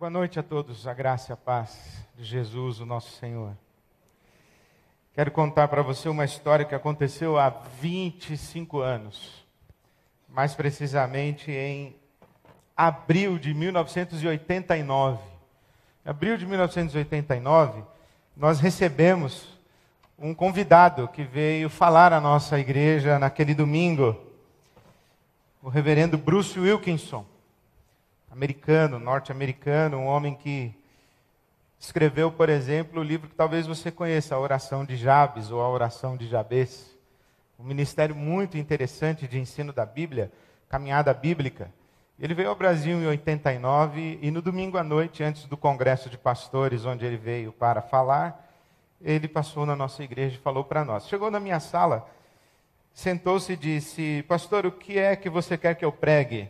Boa noite a todos, a graça e a paz de Jesus, o nosso Senhor. Quero contar para você uma história que aconteceu há 25 anos. Mais precisamente em abril de 1989. Em abril de 1989, nós recebemos um convidado que veio falar à nossa igreja naquele domingo. O reverendo Bruce Wilkinson. Norte-americano, um homem que escreveu, por exemplo, o livro que talvez você conheça, A Oração de Jabes ou A Oração de Jabez. Um ministério muito interessante de ensino da Bíblia, caminhada bíblica. Ele veio ao Brasil em 89 e no domingo à noite, antes do congresso de pastores, onde ele veio para falar, ele passou na nossa igreja e falou para nós. Chegou na minha sala, sentou-se e disse: pastor, o que é que você quer que eu pregue?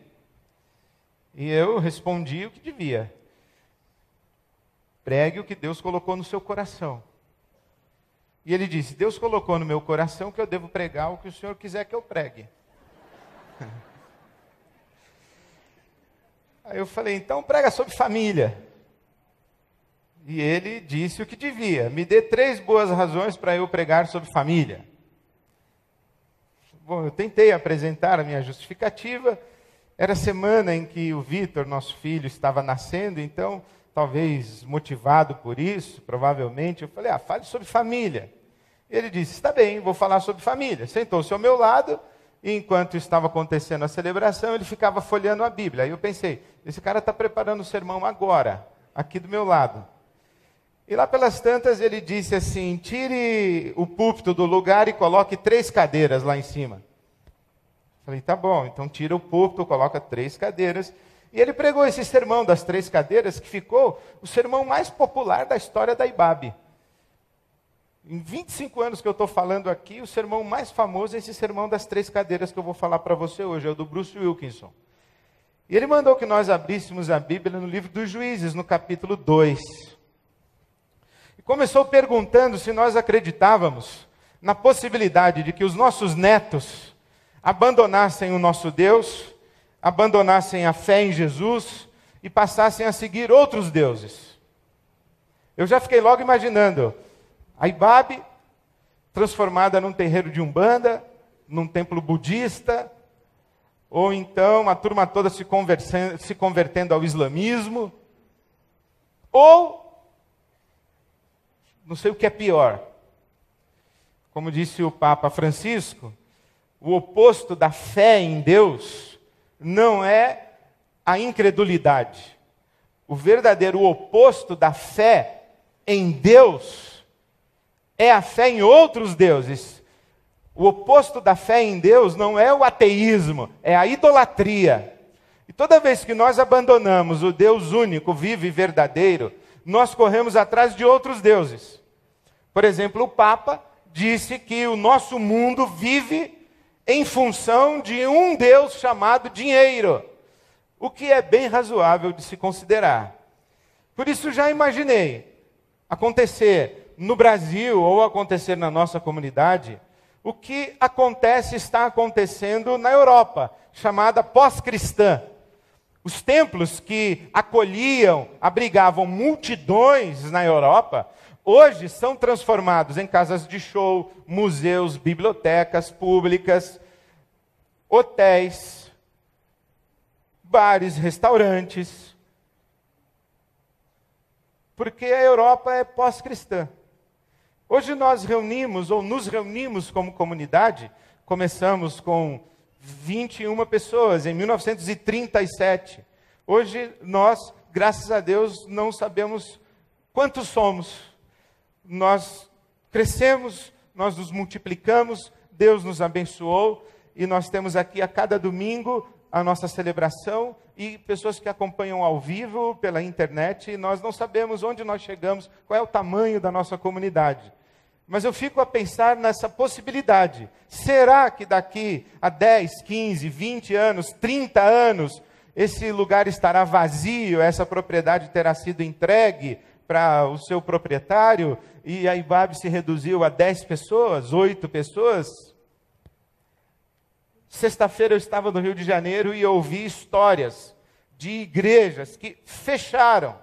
E eu respondi o que devia. Pregue o que Deus colocou no seu coração. E ele disse: Deus colocou no meu coração que eu devo pregar o que o Senhor quiser que eu pregue. Aí eu falei: então prega sobre família. E ele disse o que devia. Me dê 3 boas razões para eu pregar sobre família. Bom, eu tentei apresentar a minha justificativa. Era a semana em que o Vitor, nosso filho, estava nascendo, então, talvez motivado por isso, provavelmente, eu falei: fale sobre família. E ele disse: está bem, vou falar sobre família. Sentou-se ao meu lado, e enquanto estava acontecendo a celebração, ele ficava folheando a Bíblia. Aí eu pensei: esse cara está preparando o sermão agora, aqui do meu lado. E lá pelas tantas ele disse assim: tire o púlpito do lugar e coloque 3 cadeiras lá em cima. Falei: tá bom, então tira o púlpito, coloca 3 cadeiras. E ele pregou esse sermão das 3 cadeiras, que ficou o sermão mais popular da história da IBAB. Em 25 anos que eu estou falando aqui, o sermão mais famoso é esse sermão das 3 cadeiras que eu vou falar para você hoje, é o do Bruce Wilkinson. E ele mandou que nós abríssemos a Bíblia no livro dos Juízes, no capítulo 2. E começou perguntando se nós acreditávamos na possibilidade de que os nossos netos abandonassem o nosso Deus, abandonassem a fé em Jesus e passassem a seguir outros deuses. Eu já fiquei logo imaginando a IBAB transformada num terreiro de Umbanda, num templo budista, ou então a turma toda se convertendo ao islamismo, ou, não sei o que é pior, como disse o Papa Francisco, o oposto da fé em Deus não é a incredulidade. O verdadeiro oposto da fé em Deus é a fé em outros deuses. O oposto da fé em Deus não é o ateísmo, é a idolatria. E toda vez que nós abandonamos o Deus único, vivo e verdadeiro, nós corremos atrás de outros deuses. Por exemplo, o Papa disse que o nosso mundo vive em função de um Deus chamado dinheiro, o que é bem razoável de se considerar. Por isso já imaginei acontecer no Brasil ou acontecer na nossa comunidade o que está acontecendo na Europa, chamada pós-cristã. Os templos que acolhiam, abrigavam multidões na Europa, hoje são transformados em casas de show, museus, bibliotecas públicas, hotéis, bares, restaurantes. Porque a Europa é pós-cristã. Hoje nós nos reunimos como comunidade, começamos com 21 pessoas em 1937. Hoje nós, graças a Deus, não sabemos quantos somos. Nós crescemos, nós nos multiplicamos, Deus nos abençoou e nós temos aqui a cada domingo a nossa celebração e pessoas que acompanham ao vivo pela internet e nós não sabemos onde nós chegamos, qual é o tamanho da nossa comunidade. Mas eu fico a pensar nessa possibilidade. Será que daqui a 10, 15, 20 anos, 30 anos, esse lugar estará vazio, essa propriedade terá sido entregue para o seu proprietário e a IBAB se reduziu a 10 pessoas, 8 pessoas? Sexta-feira eu estava no Rio de Janeiro e ouvi histórias de igrejas que fecharam,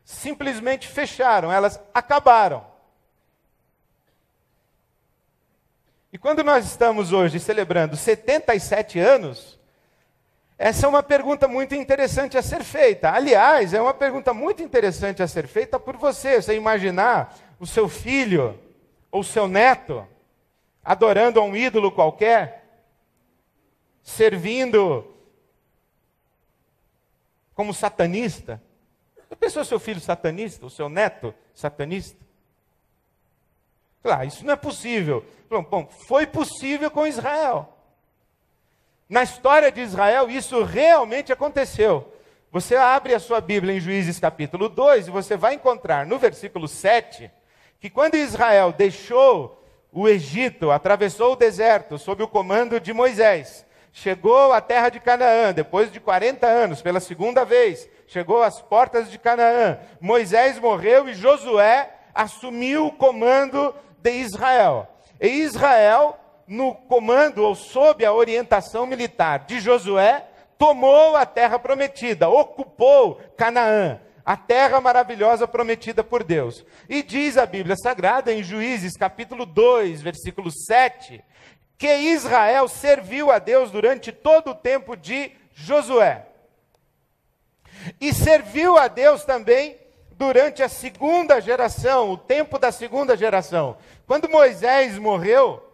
simplesmente fecharam, elas acabaram. E quando nós estamos hoje celebrando 77 anos, essa é uma pergunta muito interessante a ser feita. Aliás, é uma pergunta muito interessante a ser feita por você. Você imaginar o seu filho ou seu neto adorando a um ídolo qualquer, servindo como satanista. Já pensou seu filho satanista, o seu neto satanista? Claro, isso não é possível. Bom, foi possível com Israel. Na história de Israel, isso realmente aconteceu. Você abre a sua Bíblia em Juízes capítulo 2 e você vai encontrar no versículo 7, que quando Israel deixou o Egito, atravessou o deserto sob o comando de Moisés, chegou à terra de Canaã, depois de 40 anos, pela segunda vez, chegou às portas de Canaã. Moisés morreu e Josué assumiu o comando de Israel. E Israel, no comando ou sob a orientação militar de Josué, tomou a terra prometida, ocupou Canaã, a terra maravilhosa prometida por Deus. E diz a Bíblia Sagrada em Juízes capítulo 2, versículo 7, que Israel serviu a Deus durante todo o tempo de Josué. E serviu a Deus também durante a segunda geração, o tempo da segunda geração. Quando Moisés morreu,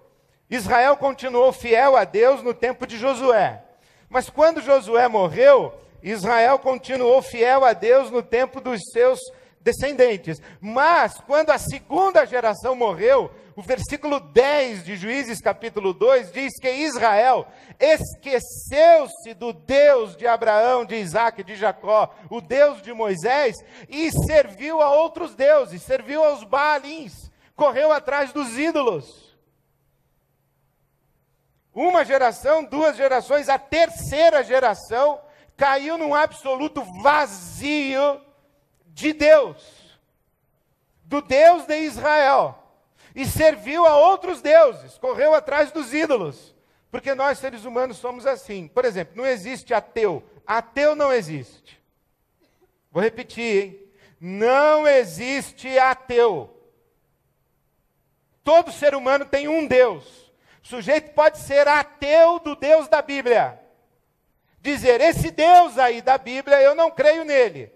Israel continuou fiel a Deus no tempo de Josué. Mas quando Josué morreu, Israel continuou fiel a Deus no tempo dos seus descendentes. Mas quando a segunda geração morreu, o versículo 10 de Juízes capítulo 2 diz que Israel esqueceu-se do Deus de Abraão, de Isaac, de Jacó, o Deus de Moisés, e serviu a outros deuses, serviu aos Baalins, correu atrás dos ídolos. Uma geração, duas gerações, a terceira geração caiu num absoluto vazio de Deus, do Deus de Israel, e serviu a outros deuses, correu atrás dos ídolos, porque nós seres humanos somos assim. Por exemplo, não existe ateu, ateu não existe. Vou repetir, hein? Não existe ateu. Todo ser humano tem um Deus. O sujeito pode ser ateu do Deus da Bíblia. Dizer, esse Deus aí da Bíblia, eu não creio nele.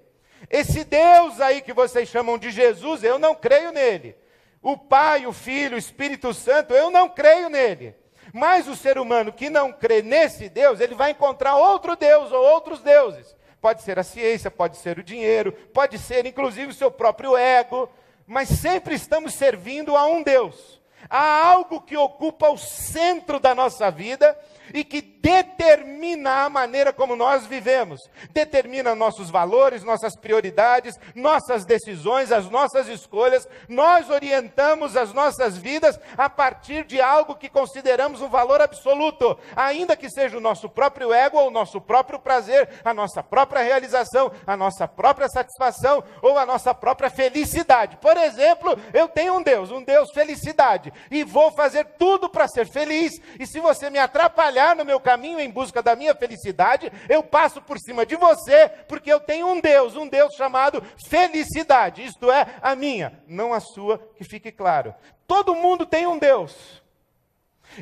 Esse Deus aí que vocês chamam de Jesus, eu não creio nele. O Pai, o Filho, o Espírito Santo, eu não creio nele. Mas o ser humano que não crê nesse Deus, ele vai encontrar outro Deus ou outros deuses. Pode ser a ciência, pode ser o dinheiro, pode ser inclusive o seu próprio ego. Mas sempre estamos servindo a um Deus. Há algo que ocupa o centro da nossa vida e que determina a maneira como nós vivemos, determina nossos valores, nossas prioridades, nossas decisões, as nossas escolhas. Nós orientamos as nossas vidas a partir de algo que consideramos um valor absoluto, ainda que seja o nosso próprio ego ou o nosso próprio prazer, a nossa própria realização, a nossa própria satisfação ou a nossa própria felicidade. Por exemplo, eu tenho um Deus felicidade, e vou fazer tudo para ser feliz, e se você me atrapalhar no meu caminho em busca da minha felicidade, eu passo por cima de você, porque eu tenho um Deus chamado felicidade, isto é, a minha, não a sua, que fique claro. Todo mundo tem um Deus.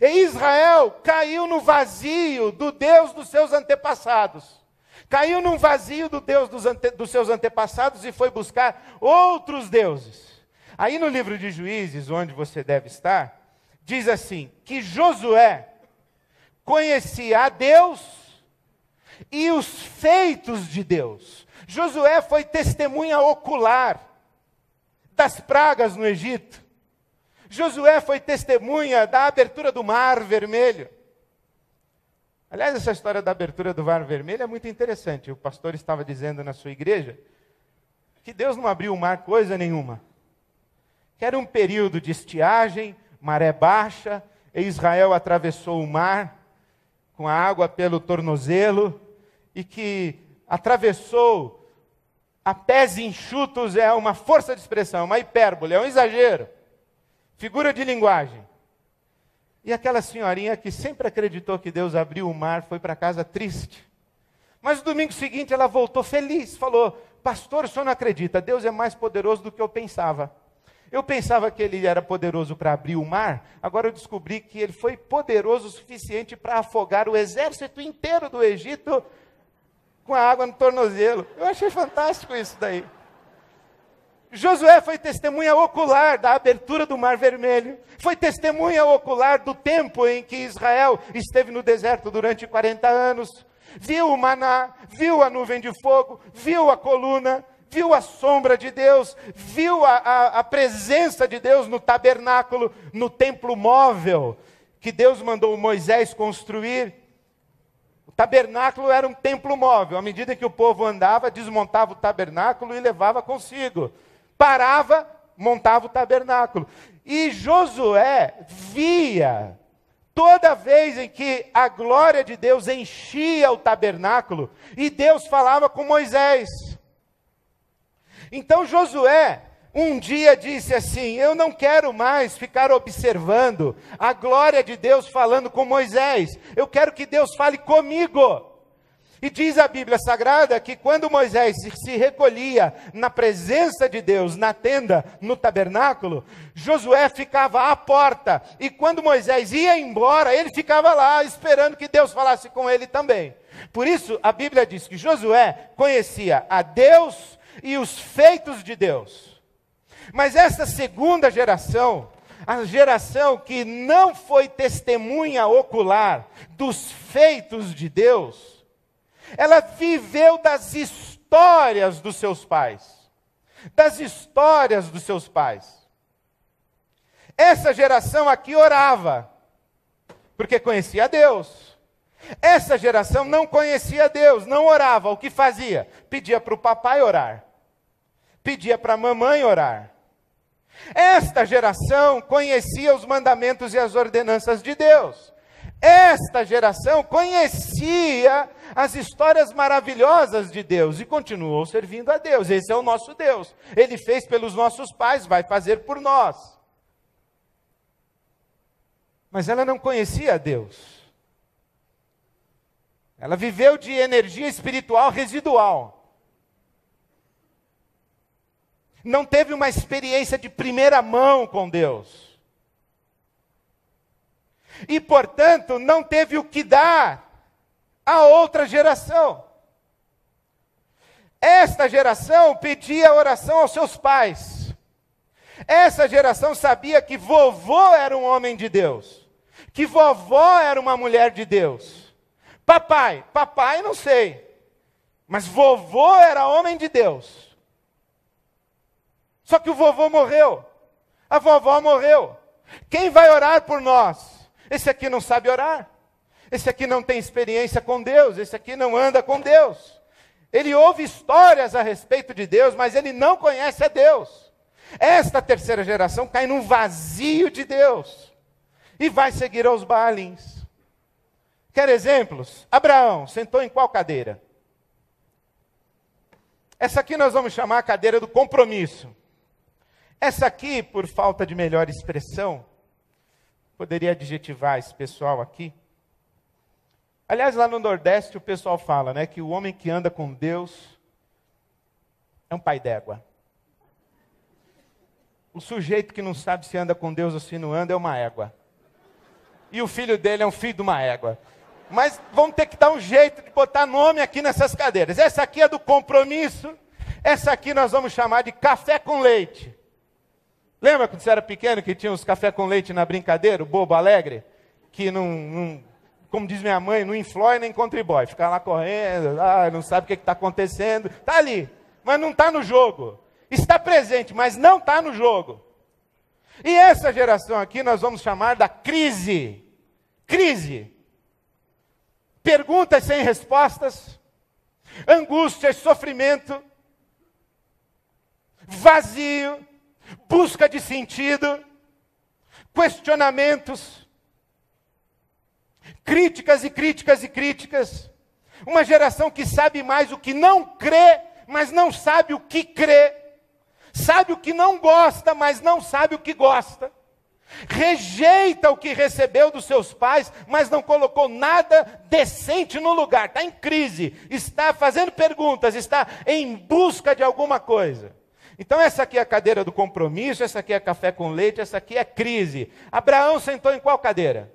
E Israel caiu no vazio do Deus dos seus antepassados. Caiu num vazio do Deus dos seus antepassados e foi buscar outros deuses. Aí no livro de Juízes, onde você deve estar, diz assim, que Josué conhecia a Deus e os feitos de Deus. Josué foi testemunha ocular das pragas no Egito. Josué foi testemunha da abertura do Mar Vermelho. Aliás, essa história da abertura do Mar Vermelho é muito interessante. O pastor estava dizendo na sua igreja que Deus não abriu o mar coisa nenhuma. Que era um período de estiagem, maré baixa, e Israel atravessou o mar com a água pelo tornozelo, e que atravessou a pés enxutos. É uma força de expressão, uma hipérbole, é um exagero, figura de linguagem. E aquela senhorinha que sempre acreditou que Deus abriu o mar, foi para casa triste, Mas no domingo seguinte ela voltou feliz, falou: pastor, o senhor não acredita, Deus é mais poderoso do que eu pensava. Eu pensava que ele era poderoso para abrir o mar, agora eu descobri que ele foi poderoso o suficiente para afogar o exército inteiro do Egito com a água no tornozelo. Eu achei fantástico isso daí. Josué foi testemunha ocular da abertura do Mar Vermelho, foi testemunha ocular do tempo em que Israel esteve no deserto durante 40 anos, viu o maná, viu a nuvem de fogo, viu a coluna, viu a sombra de Deus, viu a presença de Deus no tabernáculo, no templo móvel, que Deus mandou Moisés construir. O tabernáculo era um templo móvel, à medida que o povo andava, desmontava o tabernáculo e levava consigo. Parava, montava o tabernáculo. E Josué via, toda vez em que a glória de Deus enchia o tabernáculo, e Deus falava com Moisés. Então Josué, um dia disse assim: eu não quero mais ficar observando a glória de Deus falando com Moisés, eu quero que Deus fale comigo. E diz a Bíblia Sagrada que quando Moisés se recolhia na presença de Deus, na tenda, no tabernáculo, Josué ficava à porta, e quando Moisés ia embora, ele ficava lá esperando que Deus falasse com ele também. Por isso a Bíblia diz que Josué conhecia a Deus e os feitos de Deus. Mas essa segunda geração, a geração que não foi testemunha ocular dos feitos de Deus, ela viveu das histórias dos seus pais. Das histórias dos seus pais. Essa geração aqui orava, porque conhecia Deus. Essa geração não conhecia Deus, não orava. O que fazia? Pedia para o papai orar. Pedia para a mamãe orar. Esta geração conhecia os mandamentos e as ordenanças de Deus. Esta geração conhecia as histórias maravilhosas de Deus e continuou servindo a Deus. Esse é o nosso Deus. Ele fez pelos nossos pais, vai fazer por nós. Mas ela não conhecia Deus. Ela viveu de energia espiritual residual. Não teve uma experiência de primeira mão com Deus. E, portanto, não teve o que dar a outra geração. Esta geração pedia oração aos seus pais. Essa geração sabia que vovô era um homem de Deus, que vovó era uma mulher de Deus. Papai não sei, mas vovô era homem de Deus. Só que o vovô morreu, a vovó morreu. Quem vai orar por nós? Esse aqui não sabe orar. Esse aqui não tem experiência com Deus. Esse aqui não anda com Deus. Ele ouve histórias a respeito de Deus, mas ele não conhece a Deus. Esta terceira geração cai num vazio de Deus e vai seguir aos Baalins. Quer exemplos? Abraão sentou em qual cadeira? Essa aqui nós vamos chamar a cadeira do compromisso. Essa aqui, por falta de melhor expressão, poderia adjetivar esse pessoal aqui. Aliás, lá no Nordeste o pessoal fala, né, que o homem que anda com Deus é um pai d'égua. O sujeito que não sabe se anda com Deus ou se não anda é uma égua. E o filho dele é um filho de uma égua. Mas vamos ter que dar um jeito de botar nome aqui nessas cadeiras. Essa aqui é do compromisso. Essa aqui nós vamos chamar de café com leite. Lembra quando você era pequeno que tinha os café com leite na brincadeira, o bobo alegre? Que não como diz minha mãe, não inflói nem contribui. Fica lá correndo, não sabe o que está acontecendo. Está ali, mas não está no jogo. Está presente, mas não está no jogo. E essa geração aqui nós vamos chamar da crise. Crise. Perguntas sem respostas. Angústia, sofrimento. Vazio. Busca de sentido, questionamentos, críticas e críticas e críticas. Uma geração que sabe mais o que não crê, mas não sabe o que crê. Sabe o que não gosta, mas não sabe o que gosta. rejeita o que recebeu dos seus pais, mas não colocou nada decente no lugar, está em crise, está fazendo perguntas, está em busca de alguma coisa. Então essa aqui é a cadeira do compromisso, essa aqui é café com leite, essa aqui é crise. Abraão sentou em qual cadeira?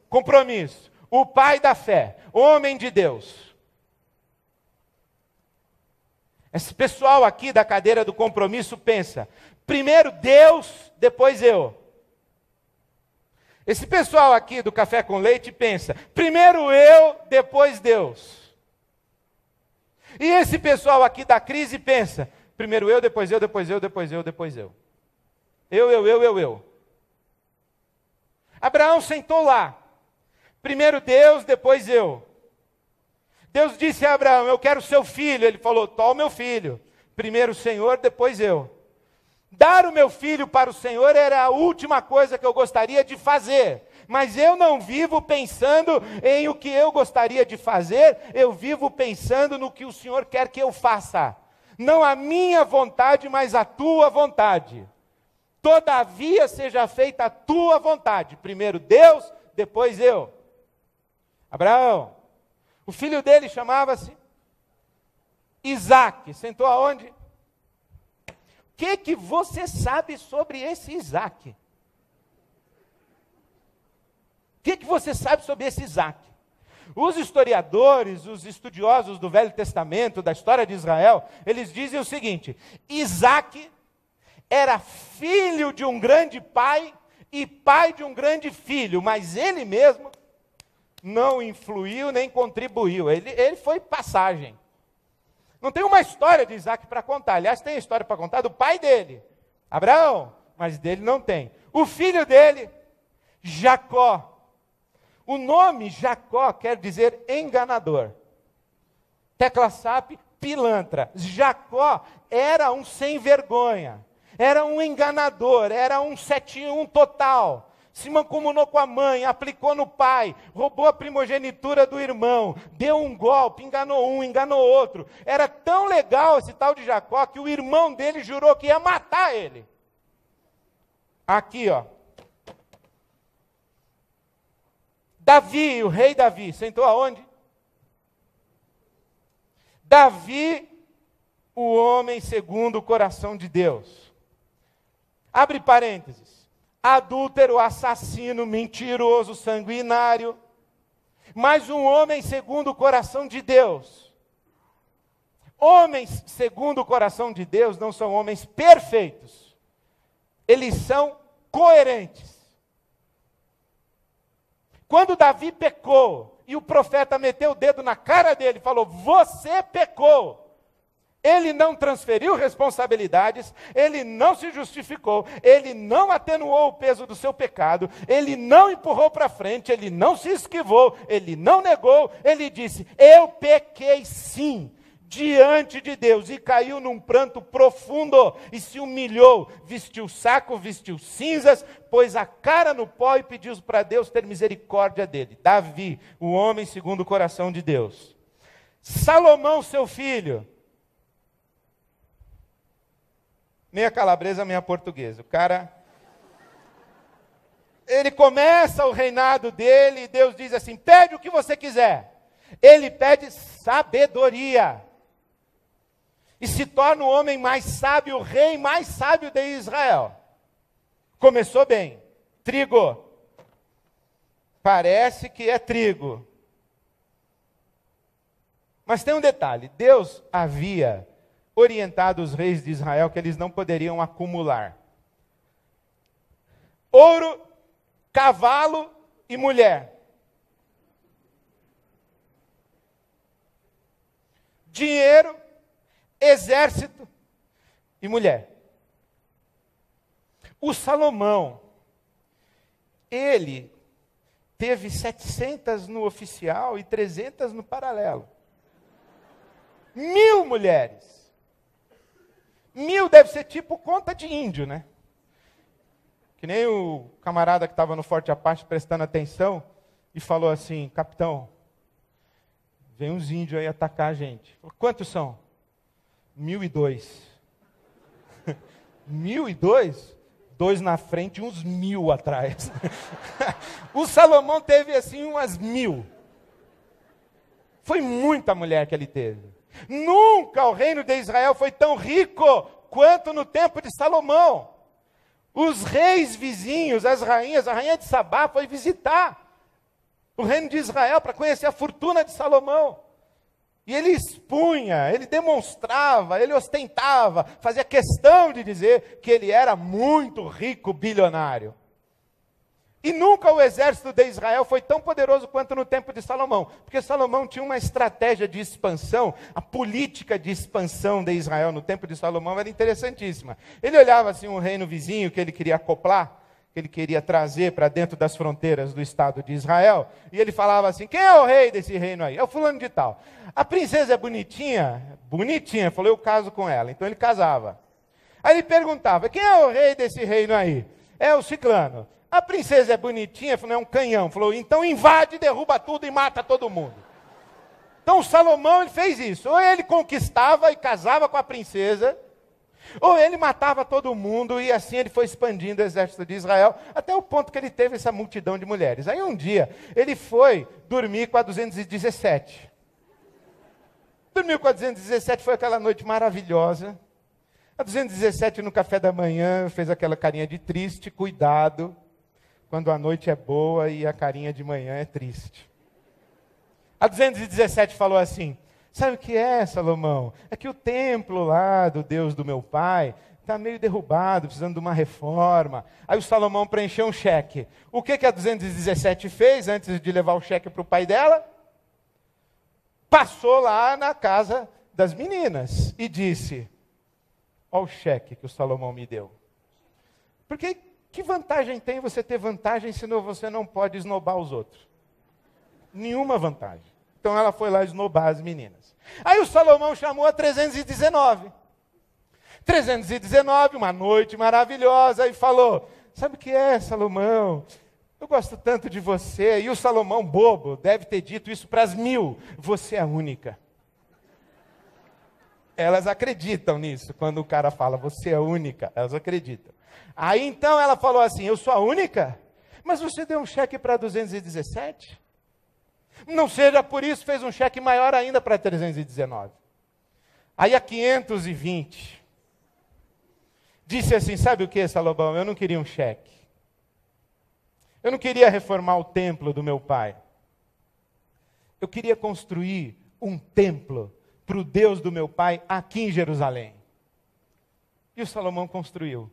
Compromisso. O pai da fé, homem de Deus. Esse pessoal aqui da cadeira do compromisso pensa, primeiro Deus, depois eu. Esse pessoal aqui do café com leite pensa, primeiro eu, depois Deus. E esse pessoal aqui da crise pensa, primeiro eu, depois eu, depois eu, depois eu, depois eu. Eu. Abraão sentou lá. Primeiro Deus, depois eu. Deus disse a Abraão, eu quero seu filho. Ele falou, toma o meu filho. Primeiro o Senhor, depois eu. Dar o meu filho para o Senhor era a última coisa que eu gostaria de fazer. Mas eu não vivo pensando em o que eu gostaria de fazer, eu vivo pensando no que o Senhor quer que eu faça. Não a minha vontade, mas a tua vontade. Todavia seja feita a tua vontade. Primeiro Deus, depois eu. Abraão, o filho dele chamava-se Isaque. Sentou aonde? O que você sabe sobre esse Isaque? O que você sabe sobre esse Isaque? Os historiadores, os estudiosos do Velho Testamento, da história de Israel, eles dizem o seguinte, Isaque era filho de um grande pai e pai de um grande filho, mas ele mesmo não influiu nem contribuiu, ele foi passagem. Não tem uma história de Isaque para contar, aliás tem a história para contar do pai dele, Abraão, mas dele não tem. O filho dele, Jacó. O nome Jacó quer dizer enganador. Tecla SAP, pilantra. Jacó era um sem vergonha, era um enganador, era um 7-1 total. Se mancomunou com a mãe, aplicou no pai, roubou a primogenitura do irmão, deu um golpe, enganou um, enganou outro. Era tão legal esse tal de Jacó que o irmão dele jurou que ia matar ele. Aqui, ó. Davi, o rei Davi, sentou aonde? Davi, o homem segundo o coração de Deus. Abre parênteses. Adúltero, assassino, mentiroso, sanguinário, mas um homem segundo o coração de Deus. Homens segundo o coração de Deus não são homens perfeitos, eles são coerentes. Quando Davi pecou, e o profeta meteu o dedo na cara dele e falou, você pecou. Ele não transferiu responsabilidades, ele não se justificou, ele não atenuou o peso do seu pecado, ele não empurrou para frente, ele não se esquivou, ele não negou, ele disse, eu pequei sim, diante de Deus, e caiu num pranto profundo, e se humilhou, vestiu saco, vestiu cinzas, pôs a cara no pó e pediu para Deus ter misericórdia dele. Davi, o homem segundo o coração de Deus. Salomão, seu filho, meia calabresa, meia portuguesa. O cara, ele começa o reinado dele e Deus diz assim, pede o que você quiser. Ele pede sabedoria. E se torna o homem mais sábio, o rei mais sábio de Israel. Começou bem. Trigo. Parece que é trigo. Mas tem um detalhe. Deus havia orientado os reis de Israel que eles não poderiam acumular ouro, cavalo e mulher. Dinheiro, exército e mulher. O Salomão, ele teve 700 no oficial e 300 no paralelo. 1000 mulheres. 1000 deve ser tipo conta de índio, né? Que nem o camarada que estava no Forte Apache prestando atenção e falou assim, capitão, vem uns índios aí atacar a gente. Falei, quantos são? 1002. 1002? 2 na frente e uns 1000 atrás. O Salomão teve assim umas 1000. Foi muita mulher que ele teve. Nunca o reino de Israel foi tão rico quanto no tempo de Salomão. Os reis vizinhos, as rainhas, a rainha de Sabá foi visitar o reino de Israel para conhecer a fortuna de Salomão. E ele expunha, ele demonstrava, ele ostentava, fazia questão de dizer que ele era muito rico, bilionário. E nunca o exército de Israel foi tão poderoso quanto no tempo de Salomão, porque Salomão tinha uma estratégia de expansão, a política de expansão de Israel no tempo de Salomão era interessantíssima. Ele olhava assim um reino vizinho que ele queria acoplar, que ele queria trazer para dentro das fronteiras do Estado de Israel, e ele falava assim, quem é o rei desse reino aí? É o fulano de tal. A princesa é bonitinha? Bonitinha, falou, eu caso com ela. Então ele casava. Aí ele perguntava, quem é o rei desse reino aí? É o ciclano. A princesa é bonitinha, falou, é um canhão. Falou, então invade, derruba tudo e mata todo mundo. Então Salomão ele fez isso. Ou ele conquistava e casava com a princesa, ou ele matava todo mundo, e assim ele foi expandindo o exército de Israel, até o ponto que ele teve essa multidão de mulheres. Aí um dia, ele foi dormir com a 217. Dormiu com a 217, foi aquela noite maravilhosa. A 217 no café da manhã, fez aquela carinha de triste, cuidado, quando a noite é boa e a carinha de manhã é triste. A 217 falou assim, sabe o que é, Salomão? É que o templo lá do Deus do meu pai está meio derrubado, precisando de uma reforma. Aí o Salomão preencheu um cheque. O que a 217 fez antes de levar o cheque para o pai dela? Passou lá na casa das meninas e disse, olha o cheque que o Salomão me deu. Porque que vantagem tem você ter vantagem se você não pode esnobar os outros? Nenhuma vantagem. Então ela foi lá esnobar as meninas. Aí o Salomão chamou a 319. 319, uma noite maravilhosa, e falou, sabe o que é, Salomão? Eu gosto tanto de você. E o Salomão, bobo, deve ter dito isso para as 1000. Você é a única. Elas acreditam nisso, quando o cara fala, você é a única. Elas acreditam. Aí então ela falou assim, eu sou a única? Mas você deu um cheque para 217? Não seja por isso, fez um cheque maior ainda para 319. Aí a 520, disse assim, sabe o que, Salomão? Eu não queria um cheque. Eu não queria reformar o templo do meu pai. Eu queria construir um templo para o Deus do meu pai aqui em Jerusalém. E o Salomão construiu.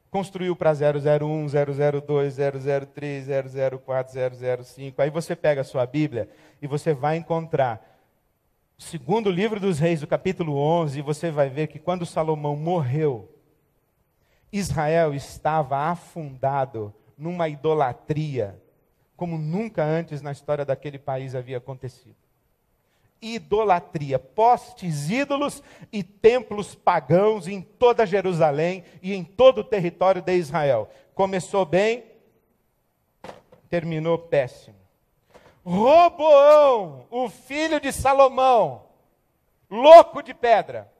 Construiu para 001, 002, 003, 004, 005. Aí você pega a sua Bíblia e você vai encontrar o segundo livro dos Reis, do capítulo 11, e você vai ver que quando Salomão morreu, Israel estava afundado numa idolatria, como nunca antes na história daquele país havia acontecido. Idolatria, postes, ídolos e templos pagãos em toda Jerusalém e em todo o território de Israel. Começou bem, terminou péssimo. Roboão, o filho de Salomão, louco de pedra,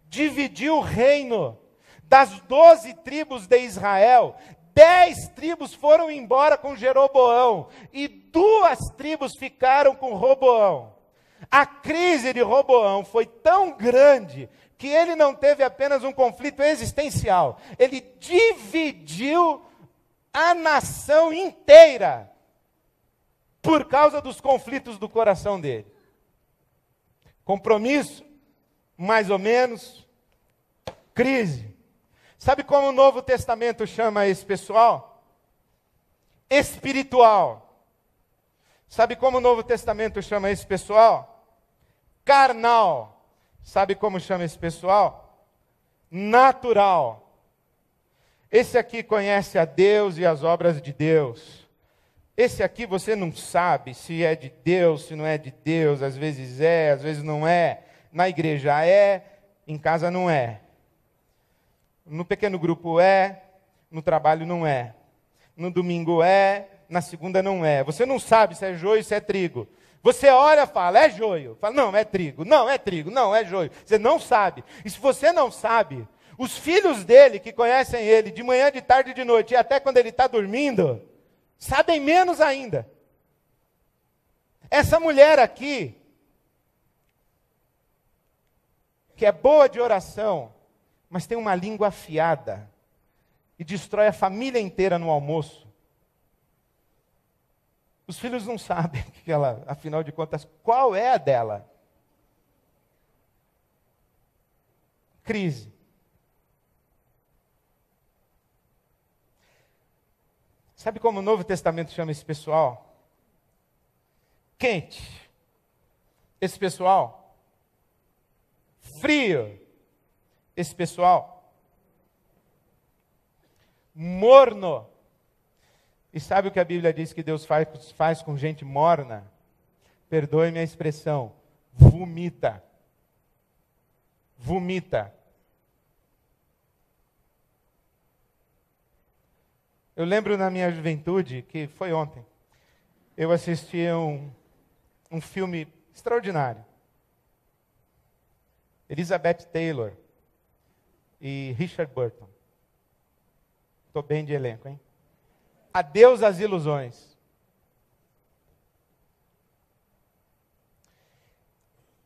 dividiu o reino das 12 tribos de Israel. 10 tribos foram embora com Jeroboão e 2 tribos ficaram com Roboão. A crise de Roboão foi tão grande que ele não teve apenas um conflito existencial, ele dividiu a nação inteira por causa dos conflitos do coração dele. Compromisso, mais ou menos, crise. Sabe como o Novo Testamento chama esse pessoal? Espiritual. Sabe como o Novo Testamento chama esse pessoal? Carnal. Sabe como chama esse pessoal? Natural. Esse aqui conhece a Deus e as obras de Deus. Esse aqui você não sabe se é de Deus, se não é de Deus. Às vezes é, às vezes não é. Na igreja é, em casa não é. No pequeno grupo é, no trabalho não é. No domingo é, na segunda não é. Você não sabe se é joio, se é trigo. Você olha e fala, é joio. Fala, não, é trigo. Não, é trigo. Não, é joio. Você não sabe. E se você não sabe, Os filhos dele, que conhecem ele de manhã, de tarde e de noite, e até quando ele está dormindo, sabem menos ainda. Essa mulher aqui, que é boa de oração, mas tem uma língua afiada, e destrói a família inteira no almoço. Os filhos não sabem que ela, afinal de contas, qual é a dela. Crise. Sabe como o Novo Testamento chama esse pessoal? Quente. Esse pessoal frio. Esse pessoal morno. E sabe o que a Bíblia diz que Deus faz com gente morna? Perdoe-me a expressão. Vomita. Vomita. Eu lembro na minha juventude, que foi ontem, eu assisti um filme extraordinário. Elizabeth Taylor e Richard Burton. Estou bem de elenco, hein? Adeus às ilusões.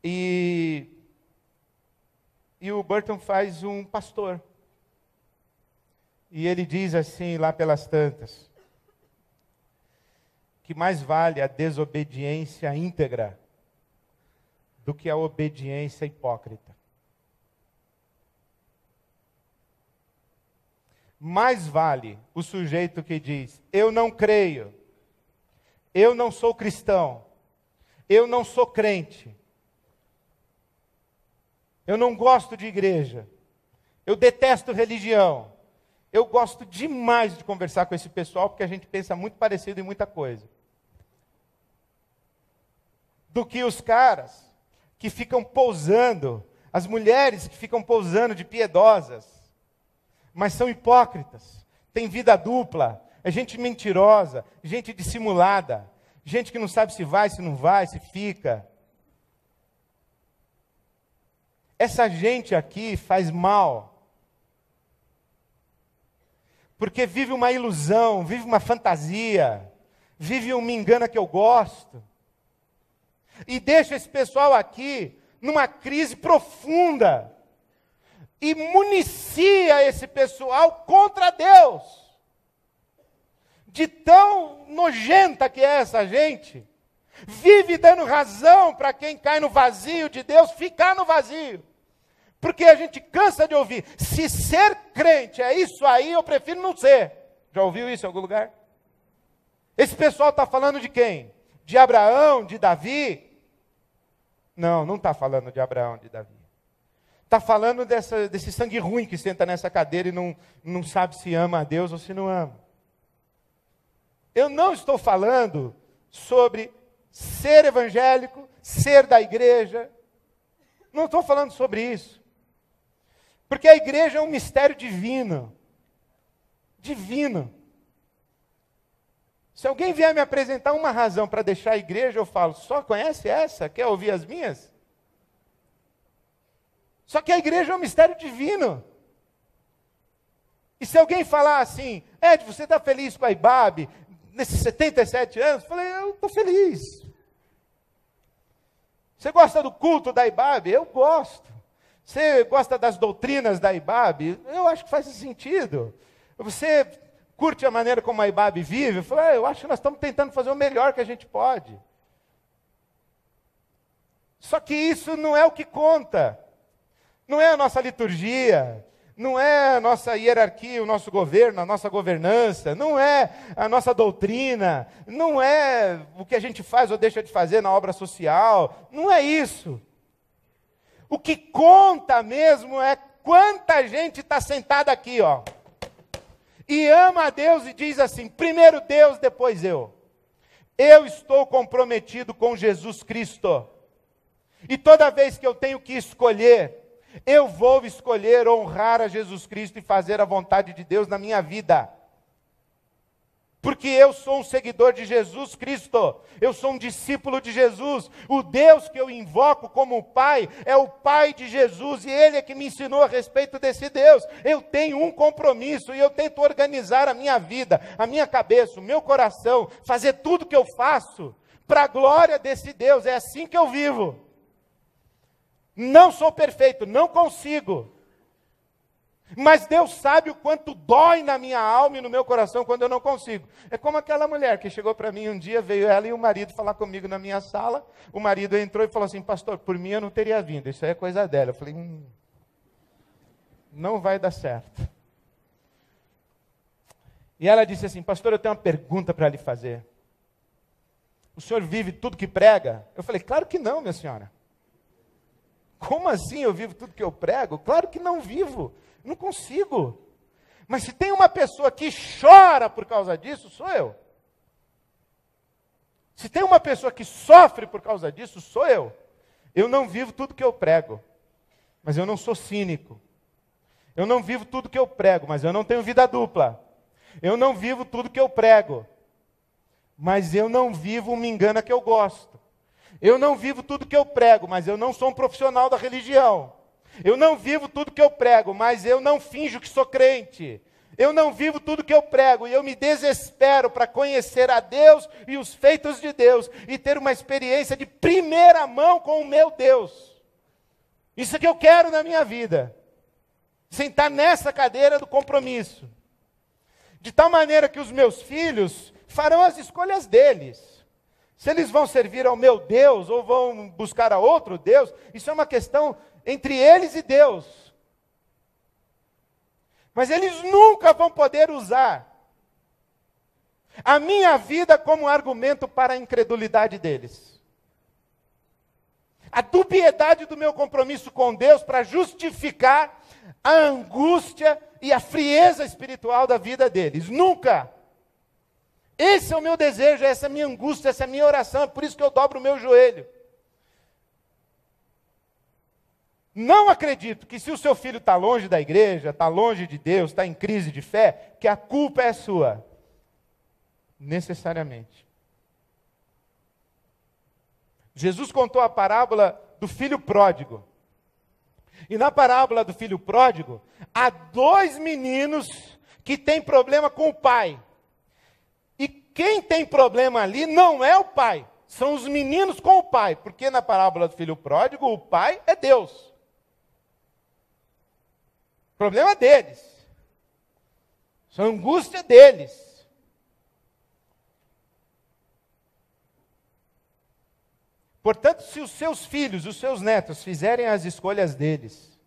E o Burton faz um pastor. E ele diz assim, lá pelas tantas, que mais vale a desobediência íntegra do que a obediência hipócrita. Mais vale o sujeito que diz, eu não creio, eu não sou cristão, eu não sou crente, eu não gosto de igreja, eu detesto religião. Eu gosto demais de conversar com esse pessoal, porque a gente pensa muito parecido em muita coisa. Do que os caras que ficam pousando, as mulheres que ficam pousando de piedosas, mas são hipócritas, têm vida dupla, é gente mentirosa, gente dissimulada, gente que não sabe se vai, se não vai, se fica. Essa gente aqui faz mal. Porque vive uma ilusão, vive uma fantasia, vive um me engana que eu gosto. E deixa esse pessoal aqui numa crise profunda. E municia esse pessoal contra Deus. De tão nojenta que é essa gente. Vive dando razão para quem cai no vazio de Deus ficar no vazio. Porque a gente cansa de ouvir, se ser crente é isso aí, eu prefiro não ser. Já ouviu isso em algum lugar? Esse pessoal está falando de quem? De Abraão, de Davi? Não está falando de Abraão, de Davi. Está falando desse sangue ruim que senta nessa cadeira e não sabe se ama a Deus ou se não ama. Eu não estou falando sobre ser evangélico, ser da igreja. Não estou falando sobre isso. Porque a igreja é um mistério divino. Divino. Se alguém vier me apresentar uma razão para deixar a igreja, eu falo, só conhece essa? Quer ouvir as minhas? Só que a igreja é um mistério divino. E se alguém falar assim, Ed, você está feliz com a IBAB, nesses 77 anos? Eu falei, eu estou feliz. Você gosta do culto da IBAB? Eu gosto. Você gosta das doutrinas da IBAB? Eu acho que faz sentido. Você curte a maneira como a IBAB vive? Eu falei, eu acho que nós estamos tentando fazer o melhor que a gente pode. Só que isso não é o que conta. Não é a nossa liturgia, não é a nossa hierarquia, o nosso governo, a nossa governança, não é a nossa doutrina, não é o que a gente faz ou deixa de fazer na obra social, não é isso. O que conta mesmo é quanta gente está sentada aqui, ó, e ama a Deus e diz assim, primeiro Deus, depois eu. Eu estou comprometido com Jesus Cristo. E toda vez que eu tenho que escolher, eu vou escolher honrar a Jesus Cristo e fazer a vontade de Deus na minha vida. porque eu sou um seguidor de Jesus Cristo, eu sou um discípulo de Jesus. O Deus que eu invoco como Pai é o Pai de Jesus, e Ele é que me ensinou a respeito desse Deus. Eu tenho um compromisso e eu tento organizar a minha vida, a minha cabeça, o meu coração, fazer tudo que eu faço para a glória desse Deus. É assim que eu vivo. Não sou perfeito, não consigo. Mas Deus sabe o quanto dói na minha alma e no meu coração quando eu não consigo. É como aquela mulher que chegou para mim um dia, veio ela e o marido falar comigo na minha sala. O marido entrou e falou assim: pastor, por mim eu não teria vindo, isso aí é coisa dela. Eu falei, não vai dar certo. E ela disse assim: pastor, eu tenho uma pergunta para lhe fazer. O senhor vive tudo que prega? Eu falei, claro que não, minha senhora. Como assim eu vivo tudo que eu prego? Claro que não vivo. Não consigo. Mas se tem uma pessoa que chora por causa disso, sou eu. Se tem uma pessoa que sofre por causa disso, sou eu. Eu não vivo tudo que eu prego, mas eu não sou cínico. Eu não vivo tudo que eu prego, mas eu não tenho vida dupla. Eu não vivo tudo que eu prego, mas eu não vivo uma engana que eu gosto. Eu não vivo tudo que eu prego, mas eu não sou um profissional da religião. Eu não vivo tudo que eu prego, mas eu não finjo que sou crente. Eu não vivo tudo que eu prego e eu me desespero para conhecer a Deus e os feitos de Deus e ter uma experiência de primeira mão com o meu Deus. Isso é que eu quero na minha vida. Sentar nessa cadeira do compromisso. De tal maneira que os meus filhos farão as escolhas deles. Se eles vão servir ao meu Deus ou vão buscar a outro Deus, isso é uma questão entre eles e Deus. Mas eles nunca vão poder usar a minha vida como argumento para a incredulidade deles. A dubiedade do meu compromisso com Deus para justificar a angústia e a frieza espiritual da vida deles. Nunca! Esse é o meu desejo, essa é a minha angústia, essa é a minha oração, é por isso que eu dobro o meu joelho. Não acredito que se o seu filho está longe da igreja, está longe de Deus, está em crise de fé, que a culpa é sua. Necessariamente. Jesus contou a parábola do filho pródigo. E na parábola do filho pródigo, há dois meninos que têm problema com o pai. E quem tem problema ali não é o pai, são os meninos com o pai. Porque na parábola do filho pródigo, o pai é Deus. O problema deles. Isso é a angústia deles. Portanto, se os seus filhos, os seus netos fizerem as escolhas deles,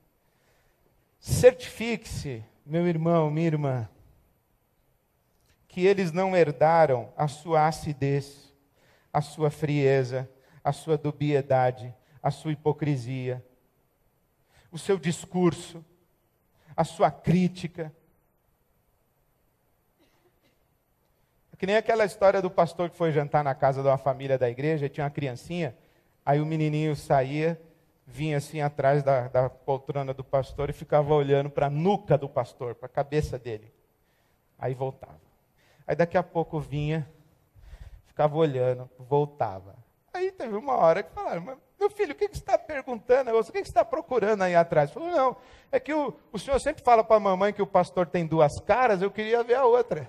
certifique-se, meu irmão, minha irmã, que eles não herdaram a sua acidez, a sua frieza, a sua dubiedade, a sua hipocrisia, o seu discurso, a sua crítica. É que nem aquela história do pastor que foi jantar na casa de uma família da igreja, e tinha uma criancinha, aí o menininho saía, vinha assim atrás da poltrona do pastor e ficava olhando para a nuca do pastor, para a cabeça dele. Aí voltava. Aí daqui a pouco vinha, ficava olhando, voltava. Aí teve uma hora que falaram: mas, meu filho, o que você está perguntando? O que você está procurando aí atrás? Ele falou: não, é que o senhor sempre fala para a mamãe que o pastor tem duas caras, eu queria ver a outra.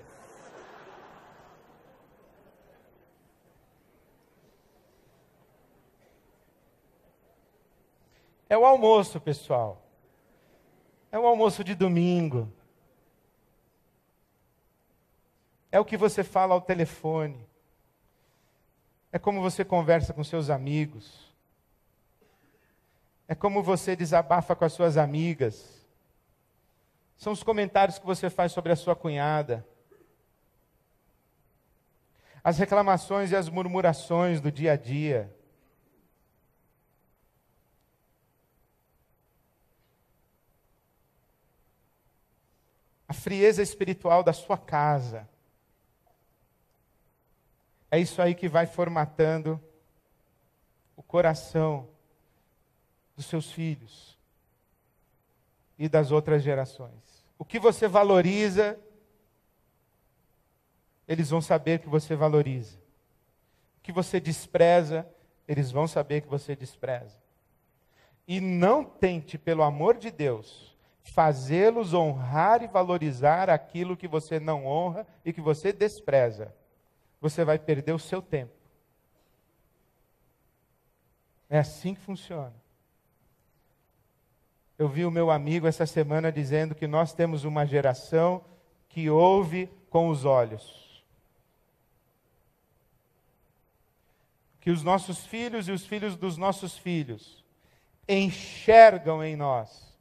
É o almoço, pessoal. É o almoço de domingo. É o que você fala ao telefone. É como você conversa com seus amigos. É como você desabafa com as suas amigas. São os comentários que você faz sobre a sua cunhada. As reclamações e as murmurações do dia a dia. A frieza espiritual da sua casa. É isso aí que vai formatando o coração dos seus filhos e das outras gerações. O que você valoriza eles vão saber que você valoriza. O que você despreza, eles vão saber que você despreza. E não tente, pelo amor de Deus, fazê-los honrar e valorizar aquilo que você não honra e que você despreza. Você vai perder o seu tempo. É assim que funciona. Eu vi o meu amigo essa semana dizendo que nós temos uma geração que ouve com os olhos. Que os nossos filhos e os filhos dos nossos filhos enxergam em nós.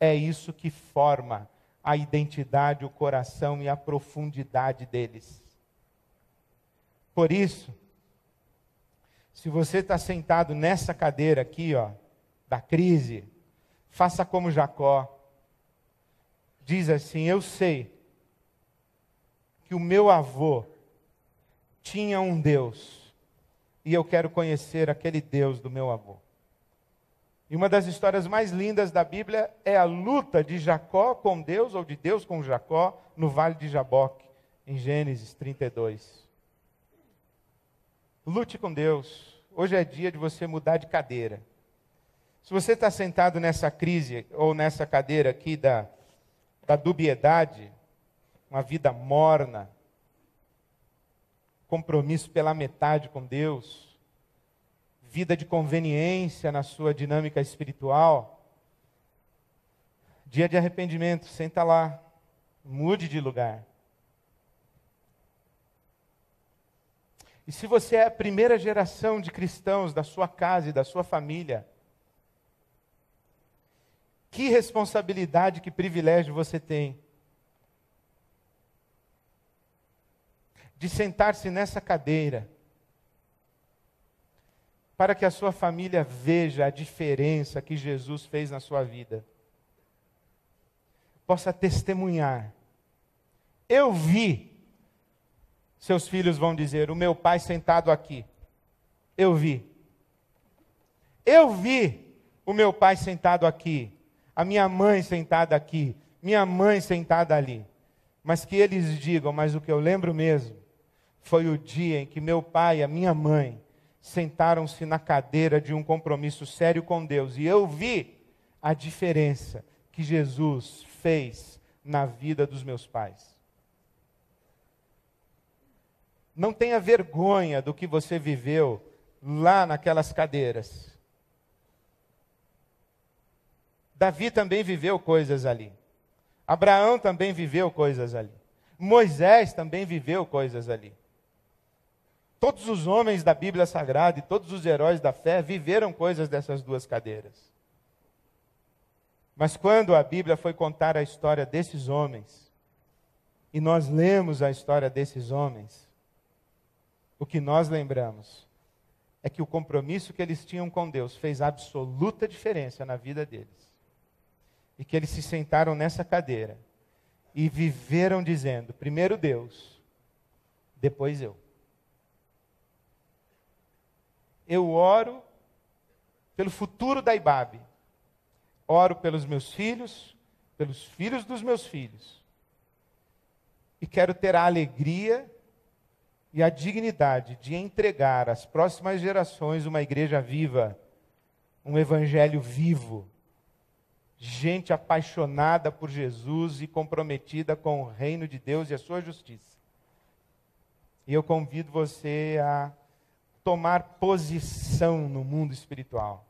É isso que forma a identidade, o coração e a profundidade deles. Por isso, se você está sentado nessa cadeira aqui, ó, da crise, faça como Jacó. Diz assim: eu sei que o meu avô tinha um Deus, e eu quero conhecer aquele Deus do meu avô. E uma das histórias mais lindas da Bíblia é a luta de Jacó com Deus, ou de Deus com Jacó, no Vale de Jaboque, em Gênesis 32. Lute com Deus. Hoje é dia de você mudar de cadeira. Se você está sentado nessa crise, ou nessa cadeira aqui da dubiedade, uma vida morna, compromisso pela metade com Deus, vida de conveniência na sua dinâmica espiritual, dia de arrependimento, senta lá, mude de lugar. E se você é a primeira geração de cristãos da sua casa e da sua família, que responsabilidade, que privilégio você tem de sentar-se nessa cadeira para que a sua família veja a diferença que Jesus fez na sua vida. Possa testemunhar. Eu vi. Seus filhos vão dizer: o meu pai sentado aqui. Eu vi. Eu vi o meu pai sentado aqui. A minha mãe sentada aqui. Minha mãe sentada ali. Mas que eles digam: mas o que eu lembro mesmo foi o dia em que meu pai e a minha mãe sentaram-se na cadeira de um compromisso sério com Deus. E eu vi a diferença que Jesus fez na vida dos meus pais. Não tenha vergonha do que você viveu lá naquelas cadeiras. Davi também viveu coisas ali. Abraão também viveu coisas ali. Moisés também viveu coisas ali. Todos os homens da Bíblia Sagrada e todos os heróis da fé viveram coisas dessas duas cadeiras. Mas quando a Bíblia foi contar a história desses homens, e nós lemos a história desses homens, o que nós lembramos é que o compromisso que eles tinham com Deus fez absoluta diferença na vida deles. E que eles se sentaram nessa cadeira e viveram dizendo: primeiro Deus, depois eu. Eu oro pelo futuro da IBAB. Oro pelos meus filhos, pelos filhos dos meus filhos. E quero ter a alegria e a dignidade de entregar às próximas gerações uma igreja viva, um evangelho vivo, gente apaixonada por Jesus e comprometida com o reino de Deus e a sua justiça. E eu convido você a tomar posição no mundo espiritual.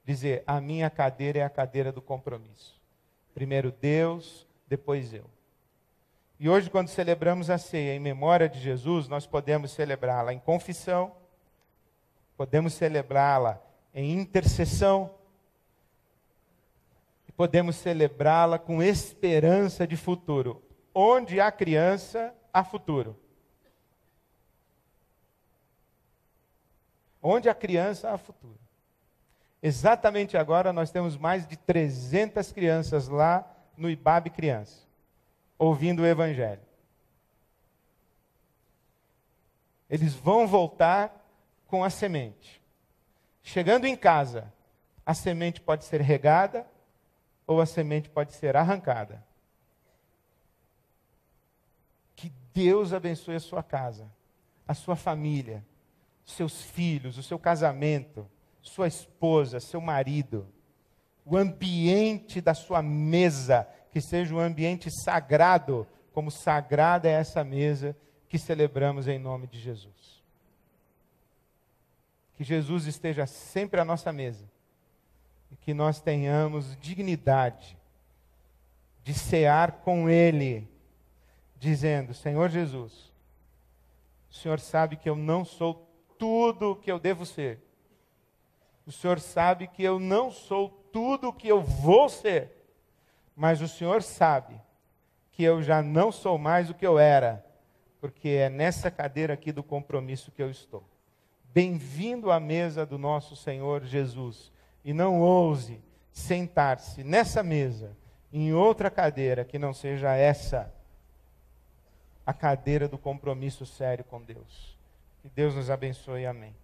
Dizer: a minha cadeira é a cadeira do compromisso. Primeiro Deus, depois eu. E hoje, quando celebramos a ceia em memória de Jesus, nós podemos celebrá-la em confissão, podemos celebrá-la em intercessão, e podemos celebrá-la com esperança de futuro. Onde há criança, há futuro. Onde há criança, há futuro. Exatamente agora nós temos mais de 300 crianças lá no IBAB Criança, ouvindo o Evangelho. Eles vão voltar com a semente. Chegando em casa, a semente pode ser regada ou a semente pode ser arrancada. Que Deus abençoe a sua casa, a sua família, seus filhos, o seu casamento, sua esposa, seu marido, o ambiente da sua mesa, que seja um ambiente sagrado, como sagrada é essa mesa que celebramos em nome de Jesus. Que Jesus esteja sempre à nossa mesa e que nós tenhamos dignidade de cear com Ele, dizendo: Senhor Jesus, o Senhor sabe que eu não sou tudo o que eu devo ser. O Senhor sabe que eu não sou tudo o que eu vou ser. Mas o Senhor sabe que eu já não sou mais o que eu era, porque é nessa cadeira aqui do compromisso que eu estou. Bem-vindo à mesa do nosso Senhor Jesus. E não ouse sentar-se nessa mesa, em outra cadeira que não seja essa, a cadeira do compromisso sério com Deus. Que Deus nos abençoe, amém.